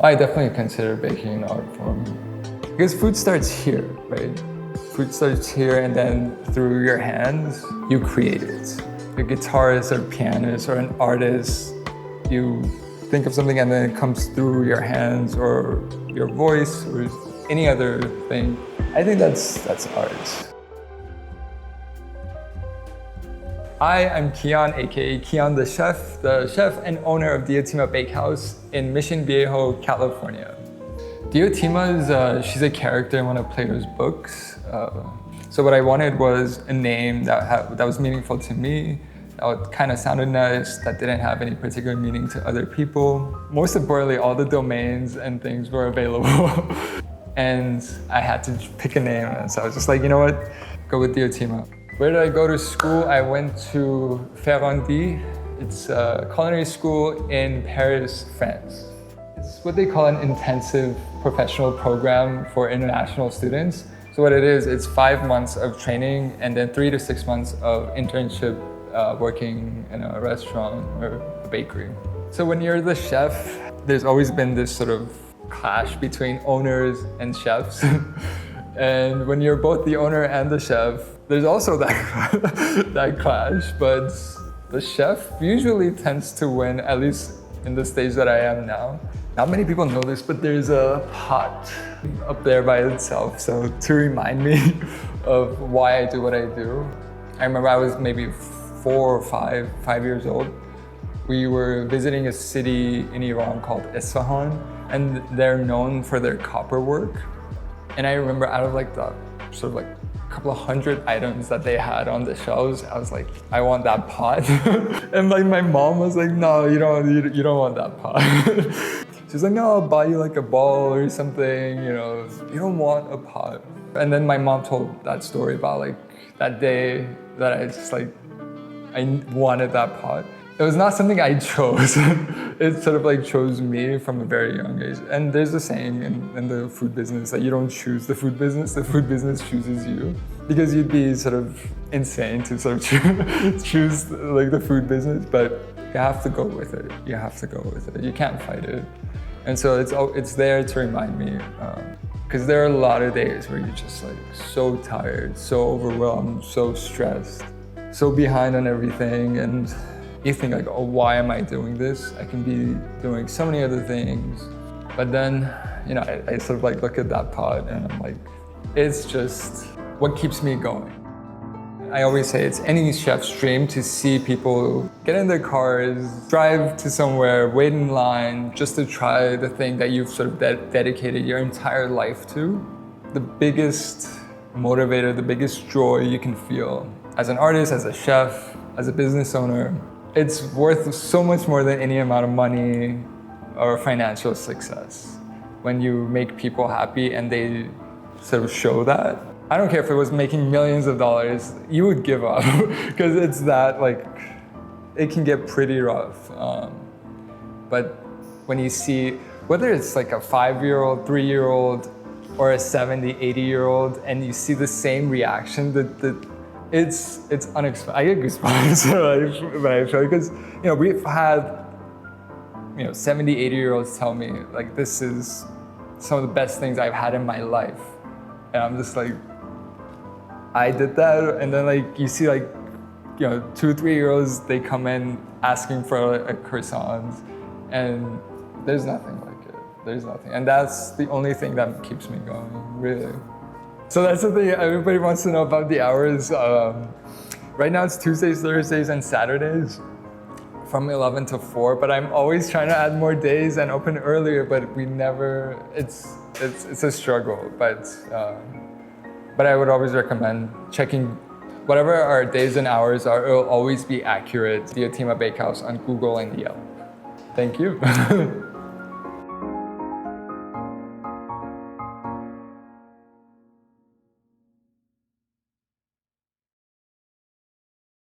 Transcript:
I definitely consider baking an art form. Because food starts here, right? Food starts here, and then through your hands, you create it. A guitarist or pianist or an artist, you think of something and then it comes through your hands or your voice or any other thing. I think that's art. Hi, I'm Kian, aka Kian the chef and owner of Diotima Bakehouse in Mission Viejo, California. Diotima she's a character in one of Plato's books. So what I wanted was a name that was meaningful to me, that kind of sounded nice, that didn't have any particular meaning to other people. Most importantly, all the domains and things were available. And I had to pick a name, and so I was just like, you know what, go with Diotima. Where did I go to school? I went to Ferrandi. It's a culinary school in Paris, France. It's what they call an intensive professional program for international students. So what it is, it's 5 months of training and then 3 to 6 months of internship working in a restaurant or a bakery. So when you're the chef, there's always been this sort of clash between owners and chefs. And when you're both the owner and the chef, there's also that clash, but the chef usually tends to win, at least in the stage that I am now. Not many people know this, but there's a pot up there by itself, so to remind me of why I do what I do. I remember I was maybe 4 or 5 years old. We were visiting a city in Iran called Isfahan, and they're known for their copper work. And I remember out of like the sort of like a couple of hundred items that they had on the shelves, I was like, I want that pot. And like my mom was like, no, you don't want that pot. She's like, no, I'll buy you like a ball or something, you don't want a pot. And then my mom told that story about like that day that I wanted that pot. It was not something I chose. It sort of like chose me from a very young age. And there's a saying in the food business that you don't choose the food business chooses you. Because you'd be sort of insane to sort of choose like the food business, but you have to go with it. You have to go with it. You can't fight it. And so it's there to remind me, because there are a lot of days where you're just like so tired, so overwhelmed, so stressed, so behind on everything, and you think like, oh, why am I doing this? I can be doing so many other things. But then, I sort of like look at that pot and I'm like, it's just what keeps me going. I always say it's any chef's dream to see people get in their cars, drive to somewhere, wait in line just to try the thing that you've sort of dedicated your entire life to. The biggest motivator, the biggest joy you can feel as an artist, as a chef, as a business owner, it's worth so much more than any amount of money or financial success. When you make people happy and they sort of show that. I don't care if it was making millions of dollars, you would give up because it's that like, it can get pretty rough. But when you see, whether it's like a 5-year-old, 3-year-old, or a 70, 80-year-old, and you see the same reaction, it's unexpected. I get goosebumps when I show it, because we've had 70, 80-year-olds tell me like this is some of the best things I've had in my life, and I'm just like, I did that. And then like you see like 2, 3-year-olds, they come in asking for a croissant, and there's nothing like it. There's nothing, and that's the only thing that keeps me going, really. So that's the thing everybody wants to know about the hours. Right now it's Tuesdays, Thursdays, and Saturdays from 11 to 4, but I'm always trying to add more days and open earlier, but we never, it's a struggle, but I would always recommend checking whatever our days and hours are. It'll always be accurate. Diotima Bakehouse on Google and Yelp. Thank you.